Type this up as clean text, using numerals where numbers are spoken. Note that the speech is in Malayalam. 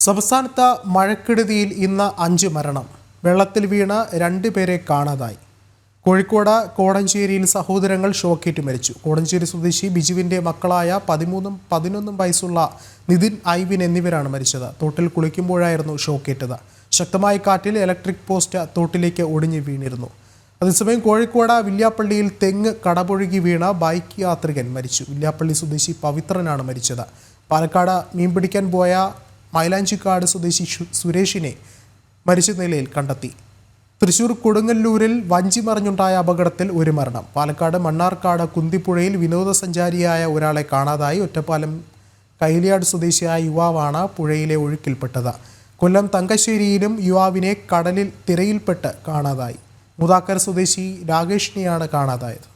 സംസ്ഥാനത്ത് മഴക്കെടുതിയിൽ ഇന്ന് 5 മരണം. വെള്ളത്തിൽ വീണ് 2 പേരെ കാണാതായി. കോഴിക്കോട് കോടഞ്ചേരിയിൽ സഹോദരങ്ങൾ ഷോക്കേറ്റ് മരിച്ചു. കോടഞ്ചേരി സ്വദേശി ബിജുവിന്റെ മക്കളായ 13ഉം 11ഉം വയസ്സുള്ള നിതിൻ, ഐവിൻ എന്നിവരാണ് മരിച്ചത്. തോട്ടിൽ കുളിക്കുമ്പോഴായിരുന്നു ഷോക്കേറ്റത്. ശക്തമായ കാറ്റിൽ ഇലക്ട്രിക് പോസ്റ്റ് തോട്ടിലേക്ക് ഒടിഞ്ഞു വീണിരുന്നു. അതേസമയം കോഴിക്കോട് വില്യാപ്പള്ളിയിൽ തെങ്ങ് കടപുഴകി വീണ ബൈക്ക് യാത്രികൻ മരിച്ചു. വില്യാപ്പള്ളി സ്വദേശി പവിത്രനാണ് മരിച്ചത്. പാലക്കാട് മീൻ പിടിക്കാൻ പോയ മൈലാഞ്ചിക്കാട് സ്വദേശി സുരേഷിനെ മരിച്ച നിലയിൽ കണ്ടെത്തി. തൃശൂർ കൊടുങ്ങല്ലൂരിൽ വഞ്ചി മറിഞ്ഞുണ്ടായ അപകടത്തിൽ 1 മരണം. പാലക്കാട് മണ്ണാർക്കാട് കുന്തിപ്പുഴയിൽ വിനോദസഞ്ചാരിയായ ഒരാളെ കാണാതായി. ഒറ്റപ്പാലം കൈലിയാട് സ്വദേശിയായ യുവാവാണ് പുഴയിലെ ഒഴുക്കിൽപ്പെട്ടത്. കൊല്ലം തങ്കശ്ശേരിയിലും യുവാവിനെ കടലിൽ തിരയിൽപ്പെട്ട് കാണാതായി. മൂതാക്കര സ്വദേശി രാകേഷിനെയാണ് കാണാതായത്.